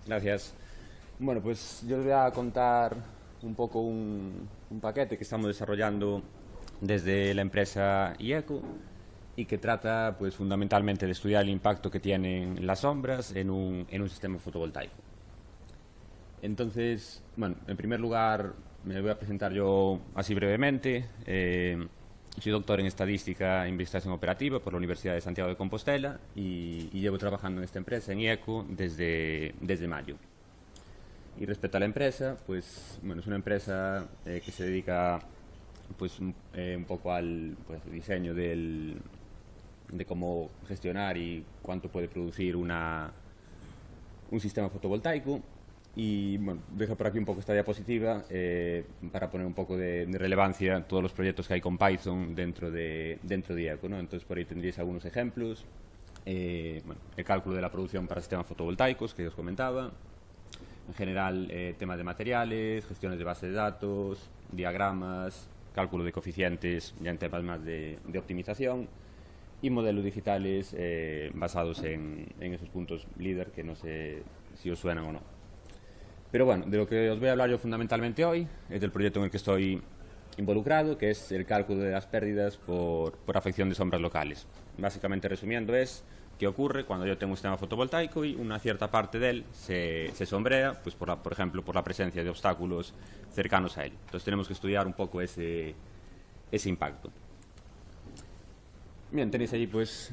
Gracias. Bueno, pues yo les voy a contar un poco un paquete que estamos desarrollando desde la empresa IECO y que trata pues fundamentalmente de estudiar el impacto que tienen las sombras en un sistema fotovoltaico. Entonces, bueno, en primer lugar me voy a presentar yo así brevemente. Soy doctor en Estadística e Investigación Operativa por la Universidad de Santiago de Compostela y llevo trabajando en esta empresa, en IECO, desde mayo. Y respecto a la empresa, pues bueno, es una empresa que se dedica pues un poco al diseño de cómo gestionar y cuánto puede producir un sistema fotovoltaico. Y bueno, dejo por aquí un poco esta diapositiva para poner un poco de relevancia todos los proyectos que hay con Python dentro de IECO, ¿no? Entonces por ahí tendréis algunos ejemplos. Bueno, el cálculo de la producción para sistemas fotovoltaicos que os comentaba. En general, temas de materiales, gestiones de base de datos, diagramas, cálculo de coeficientes ya en temas más de optimización y modelos digitales basados en esos puntos líder que no sé si os suenan o no. Pero bueno, de lo que os voy a hablar yo fundamentalmente hoy es del proyecto en el que estoy involucrado, que es el cálculo de las pérdidas por afección de sombras locales. Básicamente, resumiendo, es qué ocurre cuando yo tengo un sistema fotovoltaico y una cierta parte de él se sombrea, pues por ejemplo, por la presencia de obstáculos cercanos a él. Entonces tenemos que estudiar un poco ese impacto. Bien, tenéis allí pues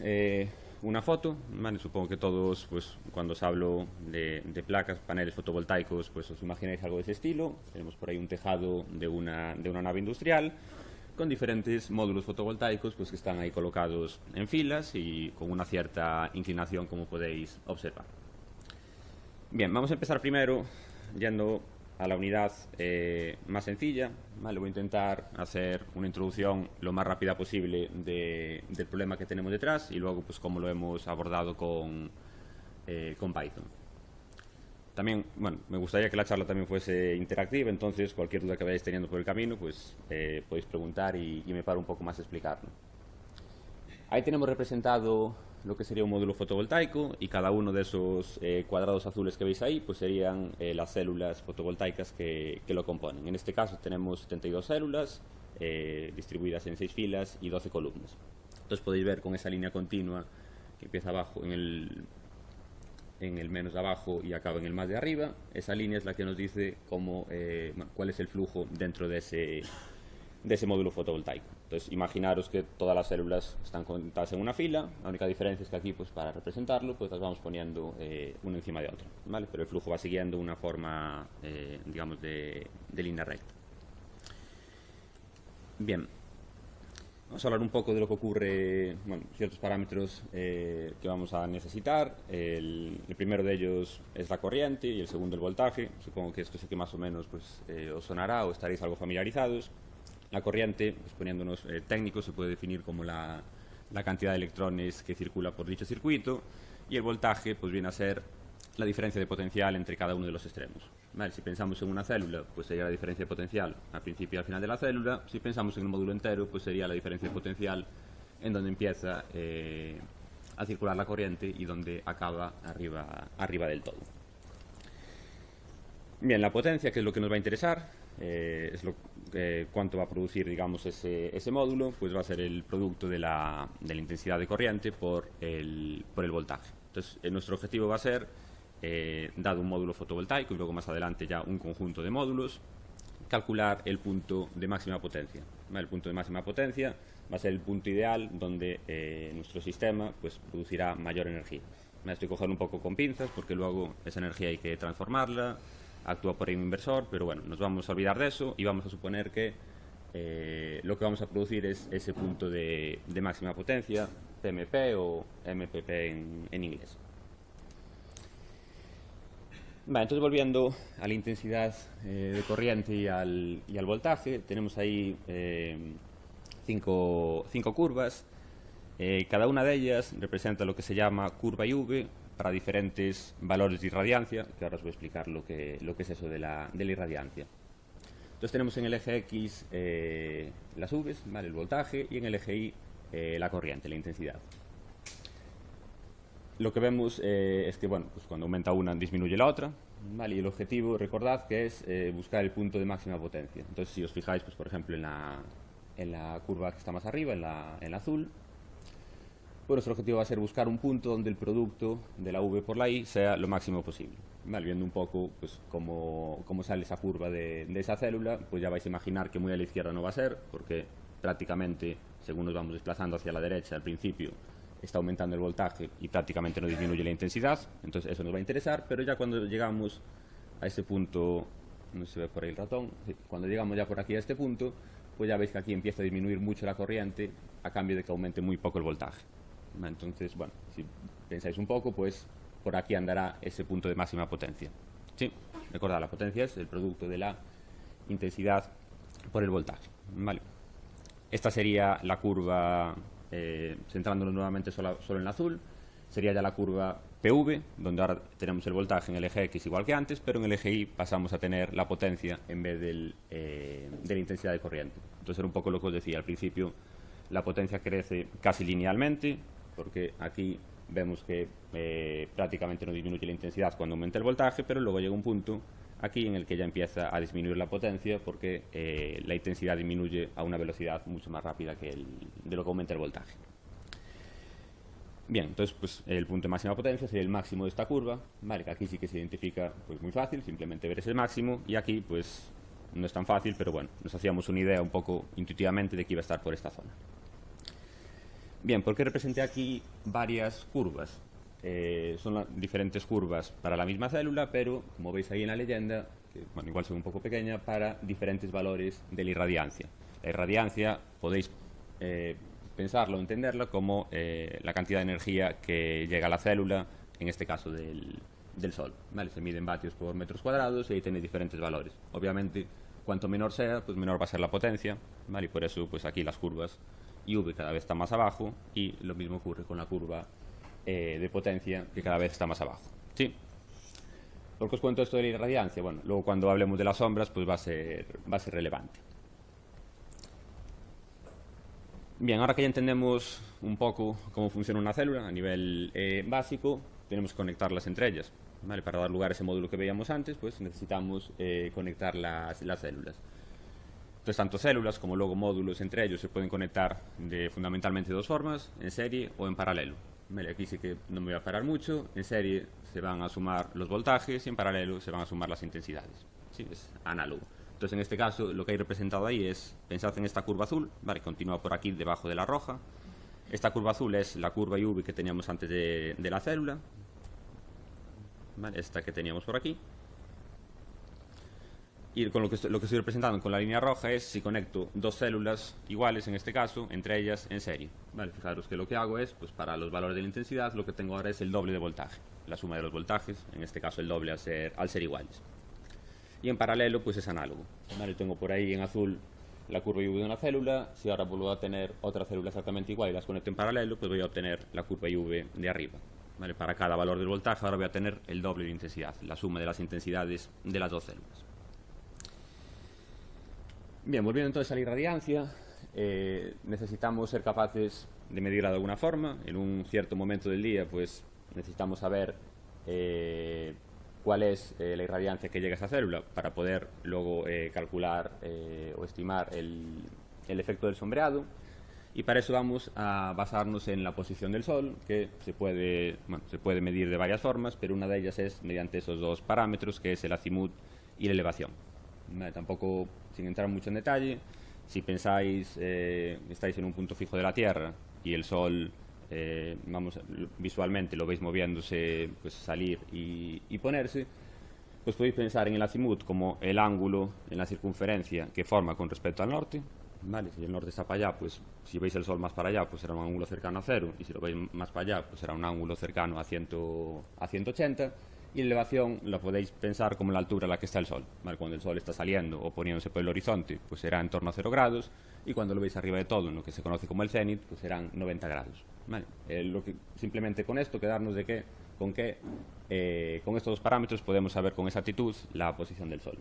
una foto, ¿vale? Supongo que todos, pues cuando os hablo de placas, paneles fotovoltaicos, pues os imagináis algo de ese estilo. Tenemos por ahí un tejado de una nave industrial con diferentes módulos fotovoltaicos pues que están ahí colocados en filas y con una cierta inclinación, como podéis observar. Bien, vamos a empezar primero yendo a la unidad más sencilla, ¿vale? Voy a intentar hacer una introducción lo más rápida posible del problema que tenemos detrás y luego pues cómo lo hemos abordado con Python. También, bueno, me gustaría que la charla también fuese interactiva, entonces cualquier duda que vayáis teniendo por el camino pues podéis preguntar y me paro un poco más a explicarlo. Ahí tenemos representado lo que sería un módulo fotovoltaico y cada uno de esos cuadrados azules que veis ahí pues serían las células fotovoltaicas que lo componen. En este caso tenemos 72 células distribuidas en 6 filas y 12 columnas. Entonces podéis ver con esa línea continua que empieza abajo en el menos de abajo y acaba en el más de arriba. Esa línea es la que nos dice cuál es el flujo dentro de ese módulo fotovoltaico. Entonces, imaginaros que todas las células están conectadas en una fila. La única diferencia es que aquí, pues para representarlo, pues las vamos poniendo una encima de otra, ¿vale? Pero el flujo va siguiendo una forma, digamos, de línea recta. Bien. Vamos a hablar un poco de lo que ocurre, bueno, ciertos parámetros que vamos a necesitar. El primero de ellos es la corriente y el segundo el voltaje. Supongo que esto sí que más o menos pues, os sonará o estaréis algo familiarizados. La corriente, pues, poniéndonos técnicos, se puede definir como la cantidad de electrones que circula por dicho circuito, y el voltaje pues, viene a ser la diferencia de potencial entre cada uno de los extremos. ¿Vale? Si pensamos en una célula, pues sería la diferencia de potencial al principio y al final de la célula. Si pensamos en un módulo entero, pues sería la diferencia de potencial en donde empieza a circular la corriente y donde acaba arriba del todo. Bien, la potencia, que es lo que nos va a interesar, es cuánto va a producir, digamos, ese módulo, pues va a ser el producto de la intensidad de corriente por el voltaje. Entonces, nuestro objetivo va a ser, dado un módulo fotovoltaico y luego más adelante ya un conjunto de módulos, calcular el punto de máxima potencia. El punto de máxima potencia va a ser el punto ideal donde nuestro sistema pues, producirá mayor energía. Me estoy cogiendo un poco con pinzas porque luego esa energía hay que transformarla, actúa por ahí un inversor, pero bueno, nos vamos a olvidar de eso y vamos a suponer que lo que vamos a producir es ese punto de máxima potencia, PMP o MPP en inglés. Vale, entonces volviendo a la intensidad de corriente y al voltaje, tenemos ahí cinco curvas. Cada una de ellas representa lo que se llama curva IV para diferentes valores de irradiancia, que ahora os voy a explicar lo que es eso de la irradiancia. Entonces tenemos en el eje X las Vs, ¿vale? El voltaje, y en el eje Y la corriente, la intensidad. Lo que vemos es que bueno, pues cuando aumenta una disminuye la otra, ¿vale? Y el objetivo, recordad, que es buscar el punto de máxima potencia. Entonces si os fijáis, pues por ejemplo en la curva que está más arriba, en la azul, pues nuestro objetivo va a ser buscar un punto donde el producto de la V por la I sea lo máximo posible. ¿Vale? Viendo un poco pues, cómo sale esa curva de esa célula, pues ya vais a imaginar que muy a la izquierda no va a ser, porque prácticamente, según nos vamos desplazando hacia la derecha, al principio está aumentando el voltaje y prácticamente no disminuye la intensidad, entonces eso nos va a interesar, pero ya cuando llegamos a ese punto, no se ve por ahí el ratón, sí, cuando llegamos ya por aquí a este punto, pues ya veis que aquí empieza a disminuir mucho la corriente a cambio de que aumente muy poco el voltaje. Entonces, bueno, si pensáis un poco, pues por aquí andará ese punto de máxima potencia. Sí, recordad, la potencia es el producto de la intensidad por el voltaje. Vale. Esta sería la curva, centrándonos nuevamente solo en el azul, sería ya la curva PV, donde ahora tenemos el voltaje en el eje X igual que antes, pero en el eje Y pasamos a tener la potencia en vez de la intensidad de corriente. Entonces era un poco lo que os decía al principio, la potencia crece casi linealmente, porque aquí vemos que prácticamente no disminuye la intensidad cuando aumenta el voltaje, pero luego llega un punto aquí en el que ya empieza a disminuir la potencia porque la intensidad disminuye a una velocidad mucho más rápida que de lo que aumenta el voltaje. Bien, entonces pues, el punto de máxima potencia sería el máximo de esta curva, ¿vale? Que aquí sí que se identifica pues, muy fácil, simplemente ver ese máximo, y aquí pues no es tan fácil, pero bueno, nos hacíamos una idea un poco intuitivamente de que iba a estar por esta zona. Bien, ¿por qué representé aquí varias curvas? Son diferentes curvas para la misma célula, pero como veis ahí en la leyenda, que bueno, igual son un poco pequeña, para diferentes valores de la irradiancia. La irradiancia podéis pensarlo, entenderlo como la cantidad de energía que llega a la célula, en este caso del Sol. ¿Vale? Se mide en vatios por metros cuadrados y ahí tenéis diferentes valores. Obviamente, cuanto menor sea, pues menor va a ser la potencia, ¿vale? Y por eso pues aquí las curvas IV cada vez está más abajo, y lo mismo ocurre con la curva de potencia, que cada vez está más abajo. ¿Sí? ¿Por qué os cuento esto de la irradiancia? Bueno, luego cuando hablemos de las sombras pues va a ser relevante. Bien, ahora que ya entendemos un poco cómo funciona una célula a nivel básico, tenemos que conectarlas entre ellas, ¿vale? Para dar lugar a ese módulo que veíamos antes, pues necesitamos conectar las células. Entonces, tanto células como luego módulos entre ellos se pueden conectar de fundamentalmente dos formas, en serie o en paralelo. Vale, aquí sí que no me voy a parar mucho. En serie se van a sumar los voltajes y en paralelo se van a sumar las intensidades. Sí, es análogo. Entonces, en este caso, lo que hay representado ahí es, pensad en esta curva azul, ¿vale? Continúa por aquí debajo de la roja. Esta curva azul es la curva IV que teníamos antes de la célula, ¿vale? Esta que teníamos por aquí. Y con lo que estoy representando con la línea roja es si conecto dos células iguales, en este caso, entre ellas en serie. Vale, fijaros que lo que hago es, pues para los valores de la intensidad, lo que tengo ahora es el doble de voltaje. La suma de los voltajes, en este caso el doble al ser iguales. Y en paralelo, pues es análogo. Vale, tengo por ahí en azul la curva IV de una célula. Si ahora vuelvo a tener otra célula exactamente igual y las conecto en paralelo, pues voy a obtener la curva IV de arriba. Vale, para cada valor del voltaje ahora voy a tener el doble de intensidad, la suma de las intensidades de las dos células. Bien, volviendo entonces a la irradiancia, necesitamos ser capaces de medirla de alguna forma. En un cierto momento del día, pues necesitamos saber cuál es la irradiancia que llega a esa célula para poder luego calcular o estimar el efecto del sombreado. Y para eso vamos a basarnos en la posición del Sol, que se puede medir de varias formas, pero una de ellas es mediante esos dos parámetros, que es el azimut y la elevación. Tampoco, sin entrar mucho en detalle, si pensáis estáis en un punto fijo de la Tierra y el Sol, visualmente lo veis moviéndose, pues salir y ponerse, pues podéis pensar en el azimut como el ángulo en la circunferencia que forma con respecto al norte. ¿Vale? Si el norte está para allá, pues si veis el Sol más para allá, pues será un ángulo cercano a 0, y si lo veis más para allá, pues será un ángulo cercano a 180. Y la elevación la podéis pensar como la altura a la que está el Sol. ¿Vale? Cuando el Sol está saliendo o poniéndose por el horizonte, pues será en torno a 0 grados, y cuando lo veis arriba de todo, en lo que se conoce como el cenit, pues serán 90 grados. ¿Vale? Simplemente con esto quedarnos de que con estos dos parámetros podemos saber con exactitud la posición del Sol.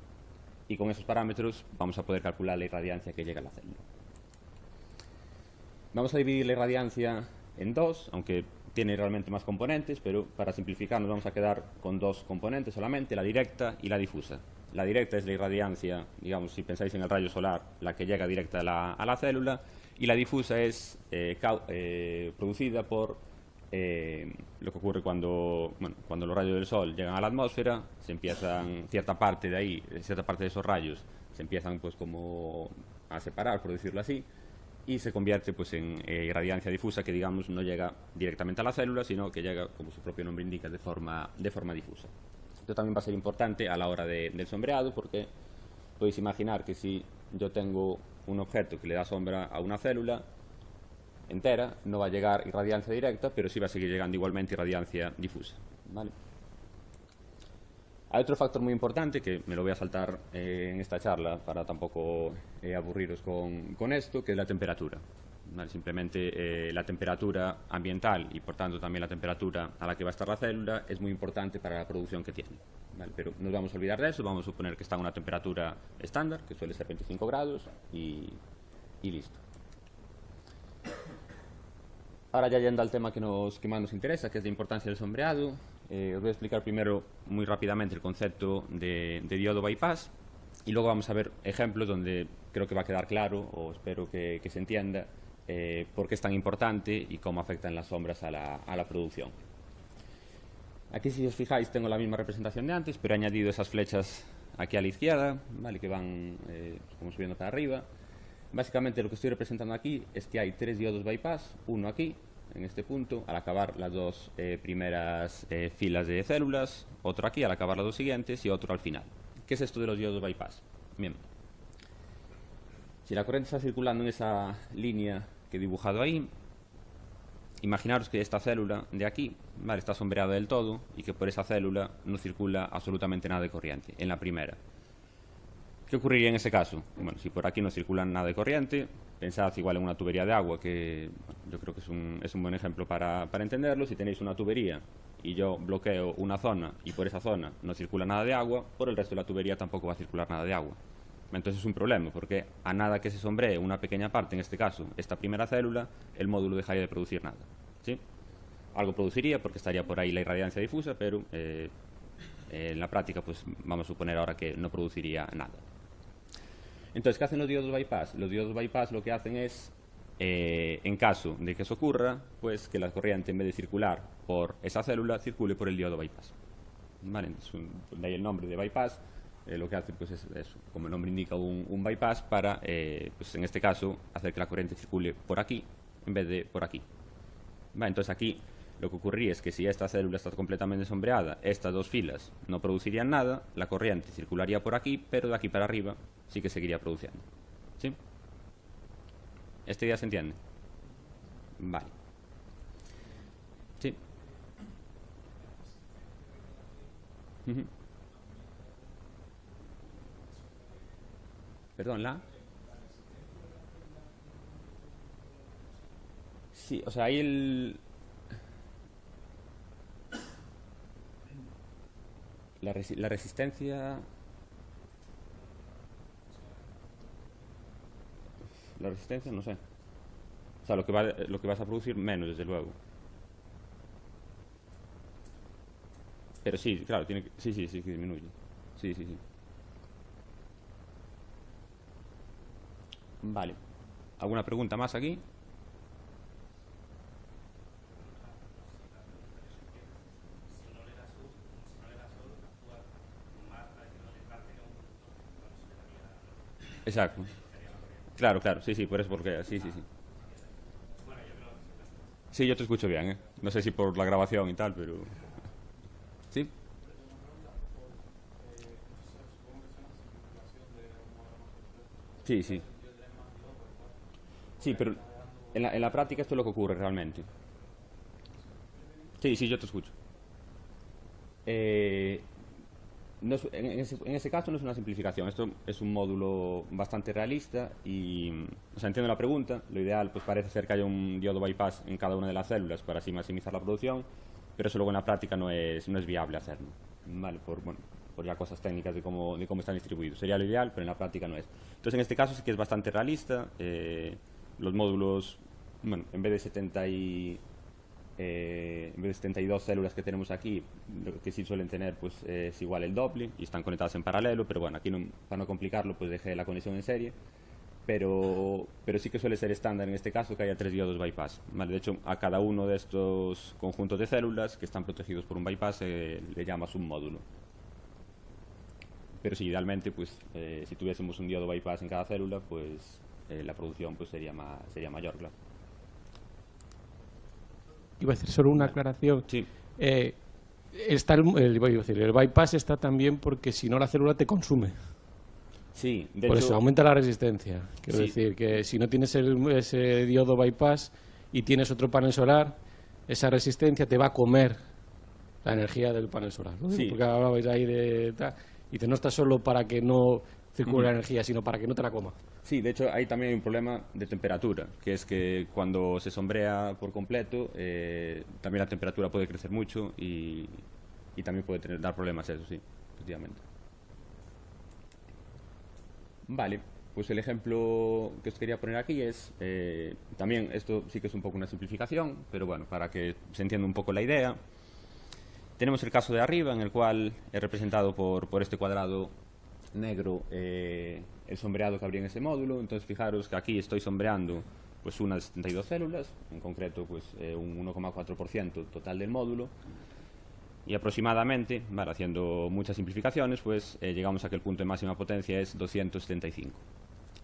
y con esos parámetros vamos a poder calcular la irradiancia que llega a la célula. Vamos a dividir la irradiancia en dos, aunque tiene realmente más componentes, pero para simplificar nos vamos a quedar con dos componentes solamente, la directa y la difusa. La directa es la irradiancia, digamos, si pensáis en el rayo solar, la que llega directa a la célula, y la difusa es producida por lo que ocurre cuando los rayos del Sol llegan a la atmósfera, se empiezan, cierta parte de esos rayos se empiezan pues como a separar, por decirlo así, y se convierte pues en irradiancia difusa, que digamos no llega directamente a la célula, sino que llega, como su propio nombre indica, de forma difusa. Esto también va a ser importante a la hora del sombreado, porque podéis imaginar que si yo tengo un objeto que le da sombra a una célula entera, no va a llegar irradiancia directa, pero sí va a seguir llegando igualmente irradiancia difusa, ¿vale? Hay otro factor muy importante, que me lo voy a saltar en esta charla para tampoco aburriros con esto, que es la temperatura. ¿Vale? Simplemente la temperatura ambiental y por tanto también la temperatura a la que va a estar la célula es muy importante para la producción que tiene. ¿Vale? Pero no nos vamos a olvidar de eso, vamos a suponer que está a una temperatura estándar, que suele ser 25 grados, y listo. Ahora ya yendo al tema que más nos interesa, que es la importancia del sombreado, os voy a explicar primero muy rápidamente el concepto de diodo bypass, y luego vamos a ver ejemplos donde creo que va a quedar claro, o espero que se entienda, por qué es tan importante y cómo afectan las sombras a la producción. Aquí, si os fijáis, tengo la misma representación de antes, pero he añadido esas flechas aquí a la izquierda, ¿vale? Que van como subiendo para arriba. Básicamente lo que estoy representando aquí es que hay 3 diodos bypass, uno aquí, en este punto, al acabar las dos primeras filas de células, otro aquí al acabar las dos siguientes y otro al final. ¿Qué es esto de los diodos bypass? Bien, si la corriente está circulando en esa línea que he dibujado ahí, imaginaros que esta célula de aquí, ¿vale?, está sombreada del todo y que por esa célula no circula absolutamente nada de corriente, en la primera. ¿Qué ocurriría en ese caso? Bueno, si por aquí no circula nada de corriente, pensad igual en una tubería de agua, que yo creo que es un buen ejemplo para entenderlo. Si tenéis una tubería y yo bloqueo una zona y por esa zona no circula nada de agua, por el resto de la tubería tampoco va a circular nada de agua. Entonces es un problema, porque a nada que se sombree una pequeña parte, en este caso esta primera célula, el módulo dejaría de producir nada, ¿sí? Algo produciría porque estaría por ahí la irradiancia difusa, pero en la práctica pues vamos a suponer ahora que no produciría nada. Entonces, ¿qué hacen los diodos bypass? Los diodos bypass lo que hacen es, en caso de que eso ocurra, pues que la corriente, en vez de circular por esa célula, circule por el diodo bypass. ¿Vale? De ahí el nombre de bypass. Lo que hace pues es eso, como el nombre indica, un bypass para, pues en este caso, hacer que la corriente circule por aquí en vez de por aquí. ¿Vale? Entonces aquí lo que ocurriría es que si esta célula está completamente sombreada, estas dos filas no producirían nada, la corriente circularía por aquí, pero de aquí para arriba sí que seguiría produciendo. ¿Sí? ¿Esta idea se entiende? Vale. Sí. Perdón, Sí, o sea, ahí la resistencia... La resistencia, no sé. O sea, lo que vas a producir menos, desde luego. Pero sí, claro, sí, que disminuye. Sí. Vale. ¿Alguna pregunta más aquí? Exacto. Claro, sí, por eso, porque sí. Sí, yo te escucho bien, ¿eh? No sé si por la grabación y tal, pero... ¿Sí? Sí. Sí, pero en la práctica esto es lo que ocurre realmente. Sí, yo te escucho. No en ese caso no es una simplificación, esto es un módulo bastante realista y, o sea, entiendo la pregunta. Lo ideal pues parece ser que haya un diodo bypass en cada una de las células para así maximizar la producción, pero eso luego en la práctica no es viable hacerlo, ¿vale? Por por ya cosas técnicas de cómo están distribuidos. Sería lo ideal, pero en la práctica no es. Entonces, en este caso sí que es bastante realista. Los módulos, bueno, en vez de 72 células que tenemos aquí, lo que sí suelen tener pues es igual el doble y están conectadas en paralelo, pero bueno, aquí para no complicarlo pues dejé la conexión en serie, pero sí que suele ser estándar en este caso que haya 3 diodos bypass, ¿vale? De hecho, a cada uno de estos conjuntos de células que están protegidos por un bypass le llamas un módulo. Pero sí, idealmente pues si tuviésemos un diodo bypass en cada célula, pues la producción pues sería mayor, claro. Iba a decir solo una aclaración. Sí. Está el bypass está también porque si no la célula te consume. Sí, por eso aumenta la resistencia. Quiero decir que si no tienes ese diodo bypass y tienes otro panel solar, esa resistencia te va a comer la energía del panel solar, ¿no? Sí. Porque hablabais ahí de tal, y no está solo para que no circule la energía, sino para que no te la coma. Sí, de hecho ahí también hay un problema de temperatura, que es que cuando se sombrea por completo, también la temperatura puede crecer mucho y también puede dar problemas eso, sí, efectivamente. Vale, pues el ejemplo que os quería poner aquí es, también esto sí que es un poco una simplificación, pero bueno, para que se entienda un poco la idea. Tenemos el caso de arriba, en el cual es representado por este cuadrado negro el sombreado que habría en ese módulo. Entonces fijaros que aquí estoy sombreando pues unas 72 células, en concreto pues un 1,4% total del módulo, y aproximadamente, vale, haciendo muchas simplificaciones, pues llegamos a que el punto de máxima potencia es 275.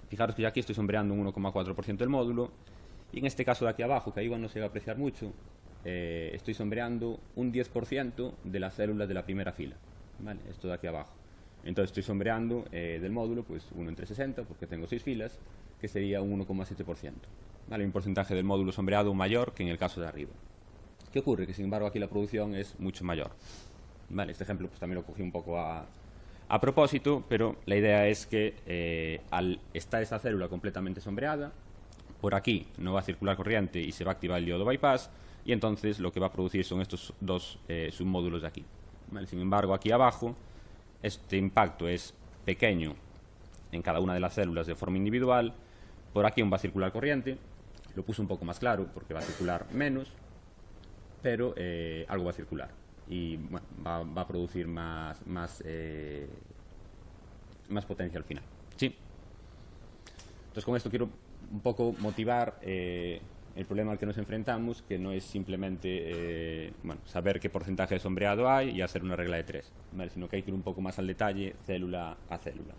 Fijaros que yo aquí estoy sombreando un 1,4% del módulo, y en este caso de aquí abajo, que ahí igual no se va a apreciar mucho, estoy sombreando un 10% de las células de la primera fila, ¿vale? Esto de aquí abajo. Entonces estoy sombreando del módulo pues 1 entre 60, porque tengo 6 filas, que sería un 1,7%. ¿Vale? Un porcentaje del módulo sombreado mayor que en el caso de arriba. ¿Qué ocurre? Que sin embargo aquí la producción es mucho mayor. ¿Vale? Este ejemplo pues también lo cogí un poco a propósito, pero la idea es que al estar esta célula completamente sombreada, por aquí no va a circular corriente y se va a activar el diodo bypass, y entonces lo que va a producir son estos dos submódulos de aquí. ¿Vale? Sin embargo, aquí abajo este impacto es pequeño en cada una de las células de forma individual. Por aquí aún va a circular corriente, lo puse un poco más claro porque va a circular menos, pero algo va a circular y bueno, va a producir más potencia al final. ¿Sí? Entonces con esto quiero un poco motivar el problema al que nos enfrentamos, que no es simplemente saber qué porcentaje de sombreado hay y hacer una regla de 3, ¿vale? Sino que hay que ir un poco más al detalle, célula a célula.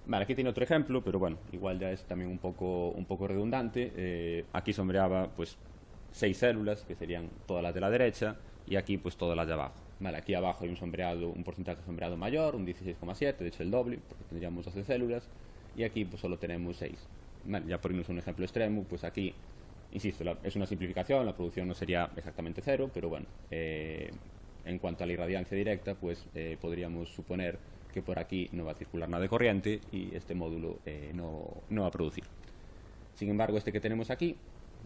Vale, aquí tiene otro ejemplo, pero bueno, igual ya es también un poco redundante. Aquí sombreaba pues 6 células, que serían todas las de la derecha, y aquí pues todas las de abajo. Vale, aquí abajo hay un porcentaje de sombreado mayor, un 16,7, de hecho el doble, porque tendríamos 12 células, y aquí pues solo tenemos 6. Vale, ya por irnos a un ejemplo extremo, pues aquí, insisto, es una simplificación, la producción no sería exactamente 0, pero bueno, en cuanto a la irradiancia directa, pues podríamos suponer que por aquí no va a circular nada de corriente y este módulo no va a producir. Sin embargo, este que tenemos aquí,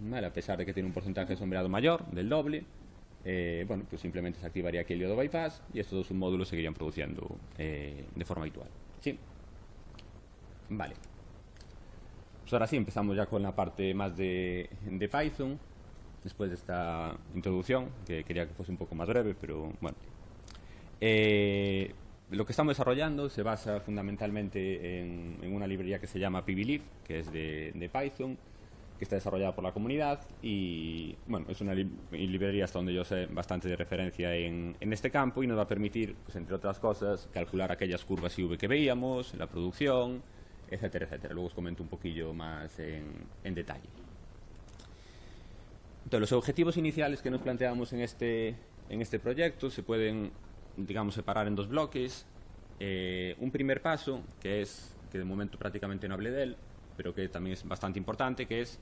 ¿vale? A pesar de que tiene un porcentaje de sombreado mayor, del doble, bueno, pues simplemente se activaría aquí el diodo bypass y estos dos submódulos seguirían produciendo de forma habitual. ¿Sí? Vale. Pues ahora sí, empezamos ya con la parte más de Python, después de esta introducción, que quería que fuese un poco más breve, pero bueno. Lo que estamos desarrollando se basa fundamentalmente en una librería que se llama PBLib, que es de Python, que está desarrollada por la comunidad y bueno, es una librería hasta donde yo sé bastante de referencia en este campo y nos va a permitir, pues, entre otras cosas, calcular aquellas curvas IV que veíamos, la producción, etcétera, etcétera. Luego os comento un poquillo más en detalle. Entonces, los objetivos iniciales que nos planteamos en este proyecto se pueden, digamos, separar en dos bloques. Un primer paso, que de momento prácticamente no hablé de él, pero que también es bastante importante, que es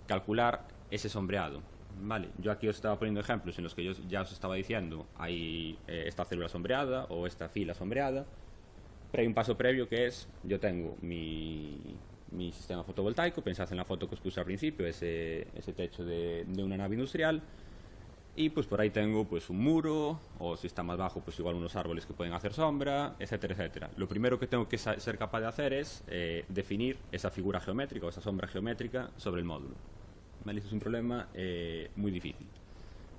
calcular ese sombreado. Vale, yo aquí os estaba poniendo ejemplos en los que yo ya os estaba diciendo hay esta célula sombreada o esta fila sombreada, pero hay un paso previo que es, yo tengo mi sistema fotovoltaico, pensad en la foto que os puse al principio, ese techo de una nave industrial, Y pues por ahí tengo pues un muro, o si está más bajo, pues igual unos árboles que pueden hacer sombra, etcétera, etcétera. Lo primero que tengo que ser capaz de hacer es definir esa figura geométrica o esa sombra geométrica sobre el módulo. ¿Vale? Eso es un problema muy difícil.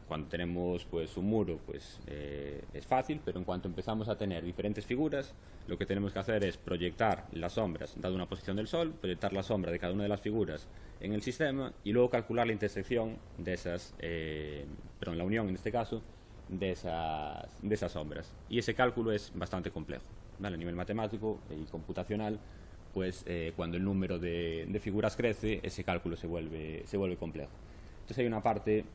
Cuando tenemos pues un muro, pues es fácil, pero en cuanto empezamos a tener diferentes figuras, lo que tenemos que hacer es proyectar las sombras, dado una posición del sol, proyectar la sombra de cada una de las figuras en el sistema y luego calcular la intersección de esas, la unión en este caso, de esas sombras. Y ese cálculo es bastante complejo, ¿vale? A nivel matemático y computacional, pues cuando el número de figuras crece, ese cálculo se vuelve complejo. Entonces hay una parte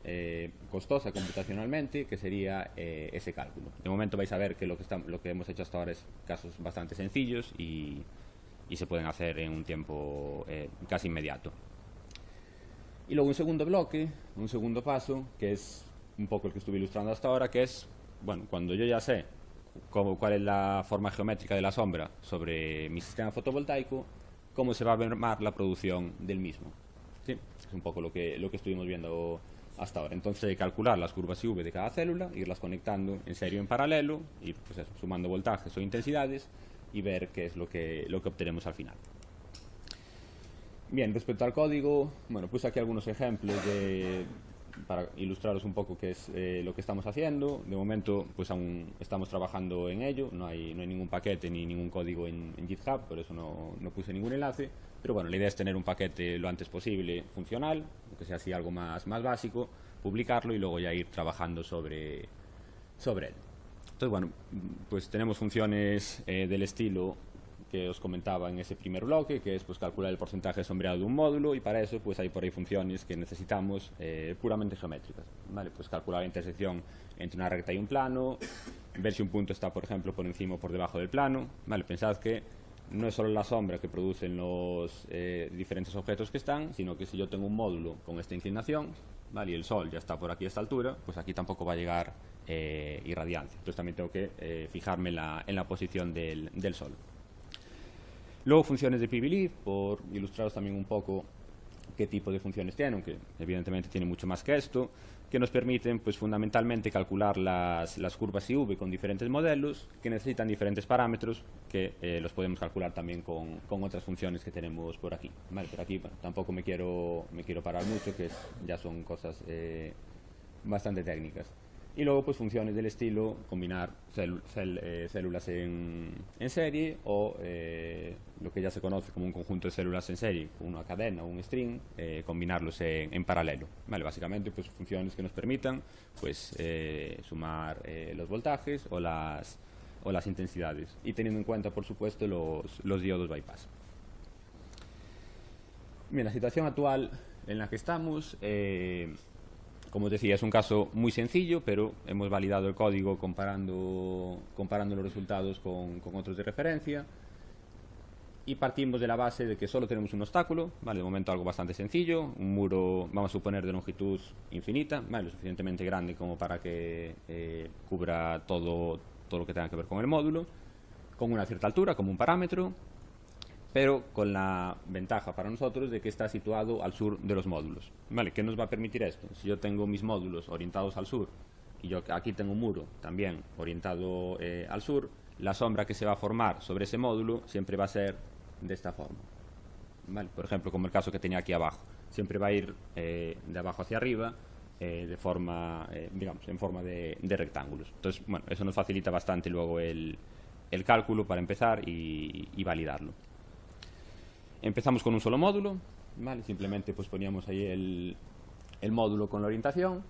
costosa computacionalmente, que sería ese cálculo. De momento vais a ver que lo que hemos hecho hasta ahora es casos bastante sencillos y se pueden hacer en un tiempo casi inmediato. Y luego un segundo bloque, un segundo paso, que es un poco el que estuve ilustrando hasta ahora, que es, bueno, cuando yo ya sé cuál es la forma geométrica de la sombra sobre mi sistema fotovoltaico, cómo se va a ver la producción del mismo. ¿Sí? Es un poco lo que estuvimos viendo hasta ahora. Entonces, calcular las curvas IV de cada célula, irlas conectando en serie o en paralelo, ir pues eso, sumando voltajes o intensidades y ver qué es lo que obtenemos al final. Bien, respecto al código, bueno, puse aquí algunos ejemplos para ilustraros un poco qué es lo que estamos haciendo. De momento, pues aún estamos trabajando en ello, no hay ningún paquete ni ningún código en GitHub, por eso no puse ningún enlace. Pero bueno, la idea es tener un paquete lo antes posible funcional, que sea así algo más básico, publicarlo y luego ya ir trabajando sobre él. Entonces, bueno, pues tenemos funciones del estilo que os comentaba en ese primer bloque, que es pues calcular el porcentaje de sombreado de un módulo, y para eso pues hay por ahí funciones que necesitamos puramente geométricas, ¿vale? Pues calcular la intersección entre una recta y un plano, ver si un punto está, por ejemplo, por encima o por debajo del plano, ¿vale? Pensad que no es solo la sombra que producen los diferentes objetos que están, sino que si yo tengo un módulo con esta inclinación, ¿vale? Y el sol ya está por aquí a esta altura, pues aquí tampoco va a llegar irradiancia. Entonces también tengo que fijarme en la posición del sol. Luego funciones de PBLIF, por ilustraros también un poco qué tipo de funciones tienen, aunque evidentemente tiene mucho más que esto, que nos permiten pues fundamentalmente calcular las curvas IV con diferentes modelos que necesitan diferentes parámetros que los podemos calcular también con otras funciones que tenemos por aquí, ¿vale? Pero aquí bueno, tampoco me quiero parar mucho, que ya son cosas bastante técnicas. Y luego pues funciones del estilo combinar células en serie o lo que ya se conoce como un conjunto de células en serie, una cadena o un string, combinarlos en paralelo, ¿vale? Básicamente pues funciones que nos permitan pues sumar los voltajes o las intensidades, y teniendo en cuenta por supuesto los diodos bypass. Bien, la situación actual en la que estamos, como os decía, es un caso muy sencillo, pero hemos validado el código comparando los resultados con otros de referencia, y partimos de la base de que solo tenemos un obstáculo, ¿vale? De momento algo bastante sencillo, un muro, vamos a suponer, de longitud infinita, ¿vale? Lo suficientemente grande como para que cubra todo lo que tenga que ver con el módulo, con una cierta altura como un parámetro, pero con la ventaja para nosotros de que está situado al sur de los módulos, ¿vale? ¿Qué nos va a permitir esto? Si yo tengo mis módulos orientados al sur y yo aquí tengo un muro también orientado al sur, la sombra que se va a formar sobre ese módulo siempre va a ser de esta forma, ¿vale? Por ejemplo, como el caso que tenía aquí abajo, siempre va a ir de abajo hacia arriba de forma, digamos, en forma de rectángulos. Entonces, bueno, eso nos facilita bastante luego el cálculo para empezar y validarlo. Empezamos con un solo módulo, ¿vale? Simplemente pues poníamos ahí el módulo con la orientación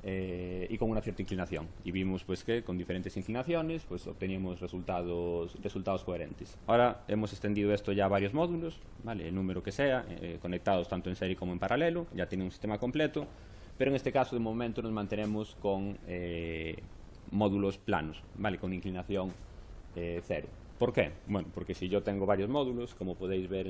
y con una cierta inclinación, y vimos pues que con diferentes inclinaciones pues obteníamos resultados coherentes. Ahora hemos extendido esto ya a varios módulos, ¿vale? El número que sea, conectados tanto en serie como en paralelo, ya tiene un sistema completo, pero en este caso de momento nos mantenemos con módulos planos, ¿vale? Con inclinación 0. ¿Por qué? Bueno, porque si yo tengo varios módulos, como podéis ver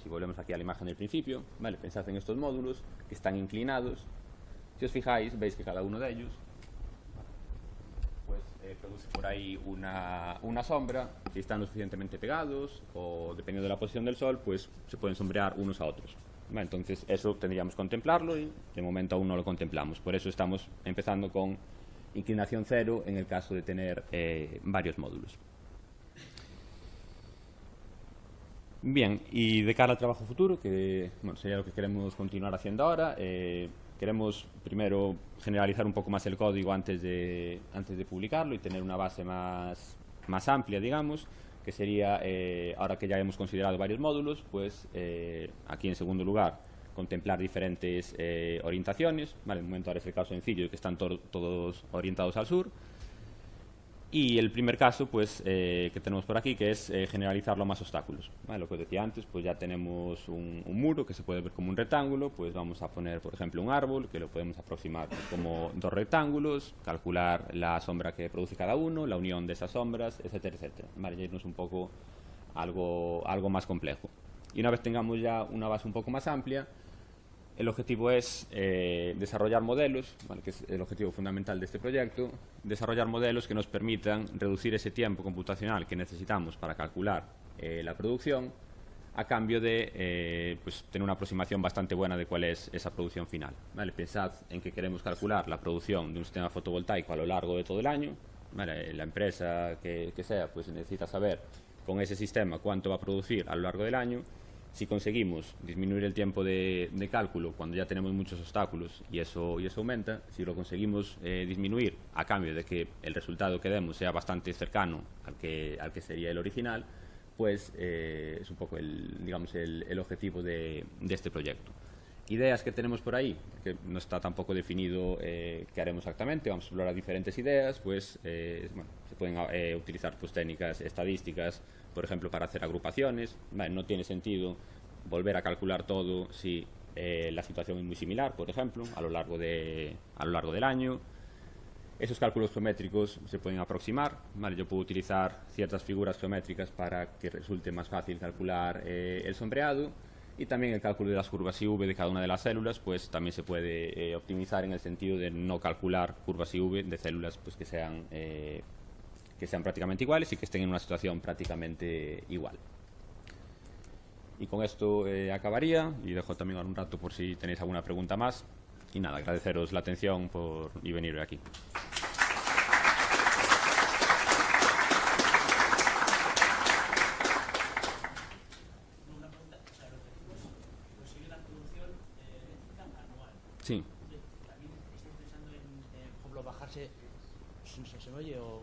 si volvemos aquí a la imagen del principio, ¿vale? Pensad en estos módulos que están inclinados. Si os fijáis, veis que cada uno de ellos pues, produce por ahí una sombra. Si están lo suficientemente pegados, o dependiendo de la posición del sol, pues se pueden sombrear unos a otros. Entonces eso tendríamos que contemplarlo y de momento aún no lo contemplamos. Por eso estamos empezando con inclinación cero en el caso de tener varios módulos. Bien, y de cara al trabajo futuro, que sería lo que queremos continuar haciendo ahora, queremos primero generalizar un poco más el código antes de publicarlo y tener una base más amplia, digamos, que sería, ahora que ya hemos considerado varios módulos, pues aquí en segundo lugar contemplar diferentes orientaciones. Vale, de momento ahora es el caso sencillo, que están todos orientados al sur. Y el primer caso, pues, que tenemos por aquí, que es generalizarlo a más obstáculos. ¿Vale? Lo que os decía antes, pues ya tenemos un muro que se puede ver como un rectángulo, pues vamos a poner, por ejemplo, un árbol, que lo podemos aproximar como dos rectángulos, calcular la sombra que produce cada uno, la unión de esas sombras, etcétera, etcétera. Vale, ya irnos un poco algo más complejo. Y una vez tengamos ya una base un poco más amplia, el objetivo es desarrollar modelos, ¿vale? Que es el objetivo fundamental de este proyecto, desarrollar modelos que nos permitan reducir ese tiempo computacional que necesitamos para calcular la producción, a cambio de pues, tener una aproximación bastante buena de cuál es esa producción final. ¿Vale? Pensad en que queremos calcular la producción de un sistema fotovoltaico a lo largo de todo el año. ¿Vale? La empresa que sea, pues necesita saber con ese sistema cuánto va a producir a lo largo del año. Si conseguimos disminuir el tiempo de cálculo cuando ya tenemos muchos obstáculos y eso aumenta, si lo conseguimos disminuir a cambio de que el resultado que demos sea bastante cercano al que sería el original, pues es un poco el objetivo de este proyecto. Ideas que tenemos por ahí, que no está tampoco definido qué haremos exactamente, vamos a explorar diferentes ideas, pues se pueden utilizar pues, técnicas estadísticas, por ejemplo, para hacer agrupaciones. No tiene sentido volver a calcular todo si la situación es muy similar, por ejemplo, a lo largo del año. Esos cálculos geométricos se pueden aproximar. Yo puedo utilizar ciertas figuras geométricas para que resulte más fácil calcular el sombreado, y también el cálculo de las curvas IV de cada una de las células, pues también se puede optimizar en el sentido de no calcular curvas IV de células pues, que sean prácticamente iguales y que estén en una situación prácticamente igual. Y con esto acabaría, y dejo también ahora un rato por si tenéis alguna pregunta más. Y nada, agradeceros la atención y venir aquí. Sí. ¿También estáis pensando en, por ejemplo, bajarse? ¿Se me oye o...?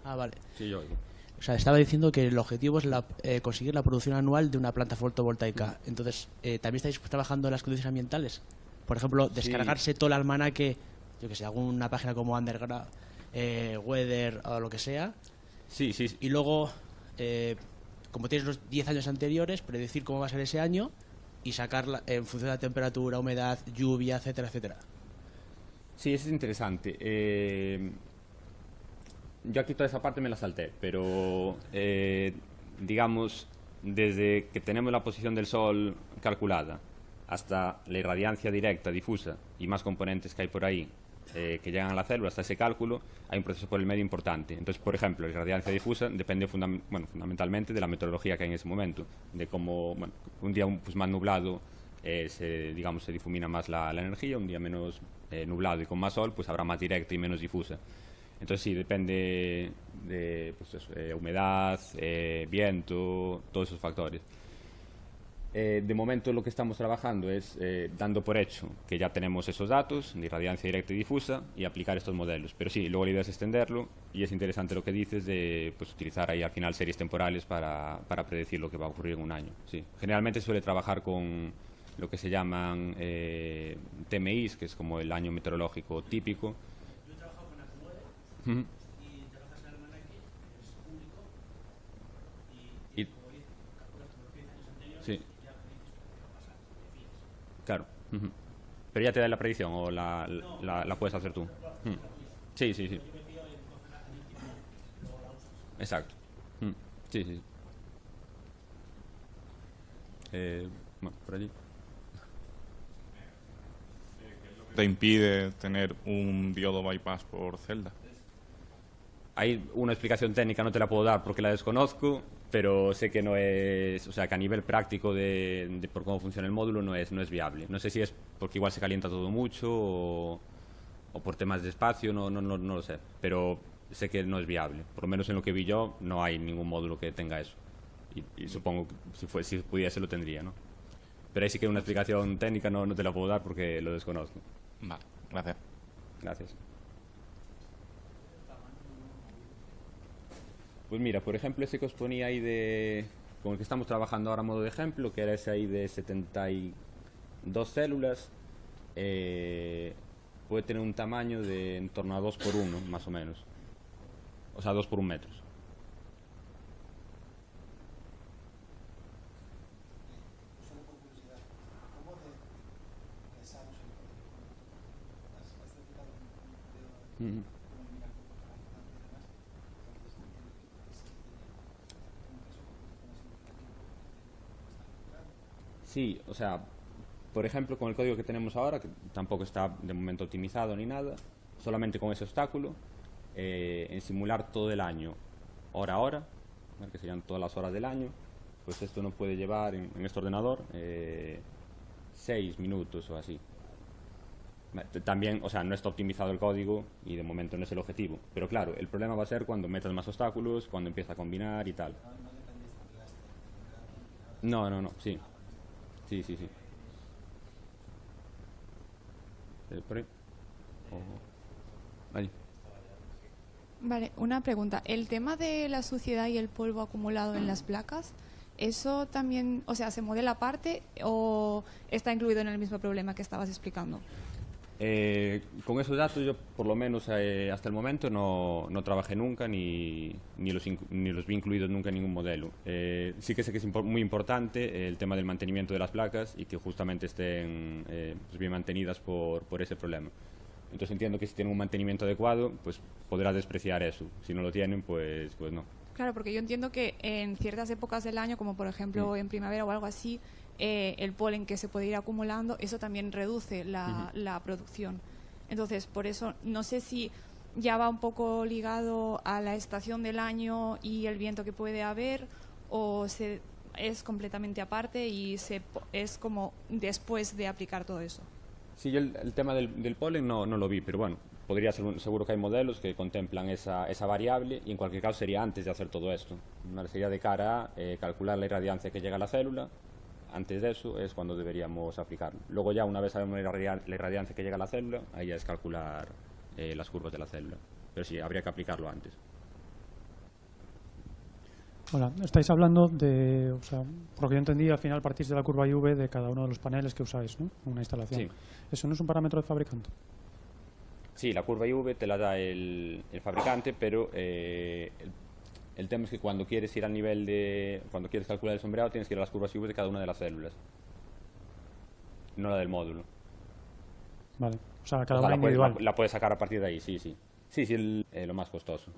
Ah, vale. Sí, yo oigo. O sea, estaba diciendo que el objetivo es conseguir la producción anual de una planta fotovoltaica. Entonces, ¿también estáis trabajando en las condiciones ambientales? Por ejemplo, descargarse todo el almanaque, yo que sé, alguna página como Underground, Weather o lo que sea. Sí. Y luego, como tienes los 10 años anteriores, predecir cómo va a ser ese año y sacarla en función de la temperatura, humedad, lluvia, etcétera, etcétera. Sí, eso es interesante. Yo aquí toda esa parte me la salté, pero digamos, desde que tenemos la posición del Sol calculada hasta la irradiancia directa, difusa y más componentes que hay por ahí que llegan a la célula, hasta ese cálculo, hay un proceso por el medio importante. Entonces, por ejemplo, la irradiancia difusa depende fundamentalmente de la meteorología que hay en ese momento, de cómo un día pues, más nublado se difumina más la energía, un día menos nublado y con más sol, pues habrá más directa y menos difusa. Entonces sí, depende de pues, humedad, viento, todos esos factores. De momento lo que estamos trabajando es dando por hecho que ya tenemos esos datos de irradiancia directa y difusa y aplicar estos modelos. Pero sí, luego la idea es extenderlo y es interesante lo que dices de pues, utilizar ahí al final series temporales para predecir lo que va a ocurrir en un año. Sí. Generalmente se suele trabajar con lo que se llaman TMIs, que es como el año meteorológico típico. Yo he trabajado con Acomode y trabajas en almanaque, es público y como calculas los 10 años anteriores, sí. Ya predices lo que va a pasar, te fías. Claro. Pero ya te da la predicción o la puedes hacer tú. Sí. Yo me fío en coger analítica y luego la usas. Exacto. Sí. Bueno, por allí. ¿Te impide tener un diodo bypass por celda? Hay una explicación técnica, no te la puedo dar porque la desconozco, pero sé que no es, o sea, que a nivel práctico de por cómo funciona el módulo no es viable. No sé si es porque igual se calienta todo mucho o por temas de espacio, no lo sé, pero sé que no es viable. Por lo menos en lo que vi yo, no hay ningún módulo que tenga eso. Y supongo que si pudiese lo tendría, ¿no? Pero ahí sí que una explicación técnica no te la puedo dar porque lo desconozco. Vale, gracias. Gracias. Pues mira, por ejemplo, ese que os ponía ahí con el que estamos trabajando ahora a modo de ejemplo, que era ese ahí de 72 células, puede tener un tamaño de en torno a 2 por 1, más o menos. O sea, 2 por 1 metros. Sí, o sea, por ejemplo, con el código que tenemos ahora, que tampoco está de momento optimizado ni nada, solamente con ese obstáculo, en simular todo el año, hora a hora, ¿vale? Que serían todas las horas del año, pues esto nos puede llevar en este ordenador 6 minutos o así. También, o sea, no está optimizado el código y de momento no es el objetivo. Pero claro, el problema va a ser cuando metas más obstáculos, cuando empieza a combinar y tal. No, sí. Sí. ¿Por ahí? Ahí. Vale, una pregunta. El tema de la suciedad y el polvo acumulado en las placas, ¿eso también, o sea, se modela aparte o está incluido en el mismo problema que estabas explicando? Con esos datos yo, por lo menos hasta el momento, no trabajé nunca ni los vi incluidos nunca en ningún modelo. Sí que sé que es muy importante el tema del mantenimiento de las placas y que justamente estén pues bien mantenidas por ese problema. Entonces entiendo que si tienen un mantenimiento adecuado, pues podrá despreciar eso. Si no lo tienen, pues no. Claro, porque yo entiendo que en ciertas épocas del año, como por ejemplo en primavera o algo así, el polen que se puede ir acumulando, eso también reduce la producción. Entonces, por eso, no sé si ya va un poco ligado a la estación del año y el viento que puede haber, o es completamente aparte y es como después de aplicar todo eso. Sí, yo el tema del polen no lo vi, pero bueno, podría ser seguro que hay modelos que contemplan esa variable y en cualquier caso sería antes de hacer todo esto. Sería de cara a calcular la irradiancia que llega a la célula. Antes de eso es cuando deberíamos aplicarlo. Luego ya una vez sabemos la irradiancia que llega a la célula, ahí ya es calcular las curvas de la célula. Pero sí, habría que aplicarlo antes. Hola, estáis hablando de, o sea, por lo que yo entendí, al final partís de la curva IV de cada uno de los paneles que usáis, ¿no? Una instalación. Sí. ¿Eso no es un parámetro de fabricante? Sí, la curva IV te la da el fabricante, pero el tema es que cuando quieres ir al nivel cuando quieres calcular el sombreado, tienes que ir a las curvas IV de cada una de las células, no la del módulo. Vale, o sea, cada una individual. La puedes sacar a partir de ahí, sí. Sí, lo más costoso.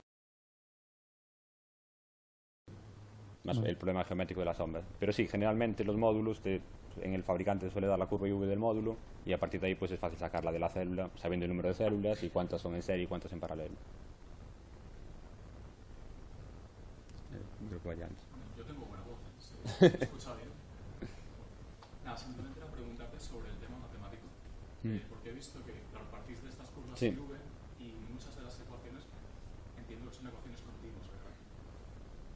El problema geométrico de la sombra. Pero sí, generalmente los módulos, en el fabricante suele dar la curva IV del módulo y a partir de ahí pues es fácil sacarla de la célula, sabiendo el número de células y cuántas son en serie y cuántas en paralelo. Yo tengo buena voz, ¿se escucha bien? Nada, simplemente era preguntarte sobre el tema matemático, porque he visto que, claro, partís de estas curvas Sí. IV y muchas de las ecuaciones entiendo que son ecuaciones continuas, ¿verdad?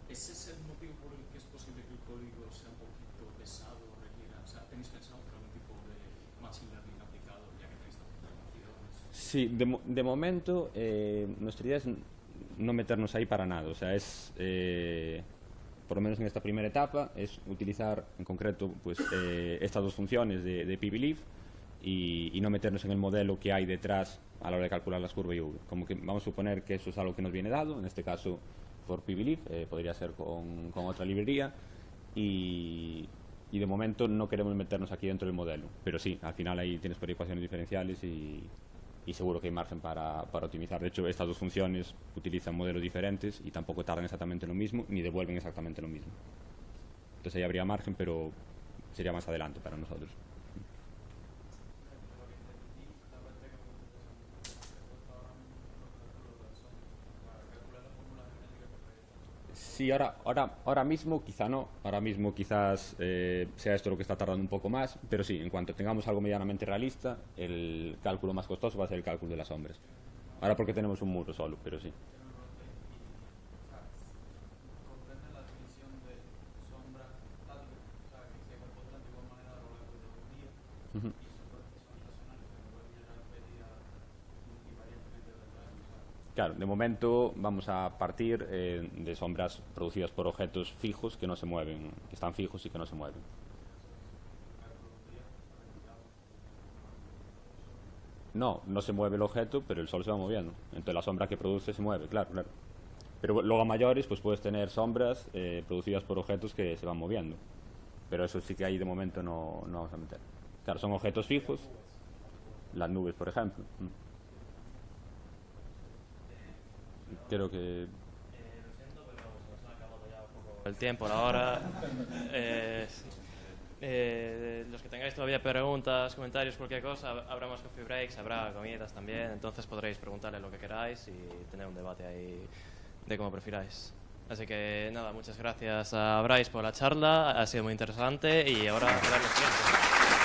¿Ese es el motivo por el que es posible que el código sea un poquito pesado o requiera? O sea, ¿tenéis pensado hacer algún tipo de machine learning aplicado ya que tenéis tantas informaciones? Sí, de momento nuestra idea es no meternos ahí para nada, o sea, por lo menos en esta primera etapa, es utilizar en concreto pues, estas dos funciones de pbelief y no meternos en el modelo que hay detrás a la hora de calcular las curvas IV. Como que vamos a suponer que eso es algo que nos viene dado, en este caso por pbelief, podría ser con otra librería y de momento no queremos meternos aquí dentro del modelo, pero sí, al final ahí tienes por ecuaciones diferenciales y seguro que hay margen para optimizar. De hecho, estas dos funciones utilizan modelos diferentes y tampoco tardan exactamente lo mismo ni devuelven exactamente lo mismo. Entonces ahí habría margen, pero sería más adelante para nosotros. Sí, ahora mismo quizá no. Ahora mismo quizás sea esto lo que está tardando un poco más, pero sí, en cuanto tengamos algo medianamente realista, el cálculo más costoso va a ser el cálculo de las sombras. Ahora porque tenemos un muro solo, pero sí. Ujú. Claro, de momento vamos a partir de sombras producidas por objetos fijos que no se mueven, que están fijos y que no se mueven. No, no se mueve el objeto, pero el sol se va moviendo. Entonces la sombra que produce se mueve, claro, claro. Pero luego a mayores pues puedes tener sombras producidas por objetos que se van moviendo. Pero eso sí que ahí de momento no vamos a meter. Claro, son objetos fijos, las nubes, por ejemplo. Creo que... Lo siento, pero se nos ha acabado ya un poco el tiempo, la hora. Los que tengáis todavía preguntas, comentarios, cualquier cosa, habrá más coffee breaks, habrá comidas también, entonces podréis preguntarle lo que queráis y tener un debate ahí de cómo prefiráis. Así que nada, muchas gracias a Bryce por la charla, ha sido muy interesante y ahora a ver lo siguiente.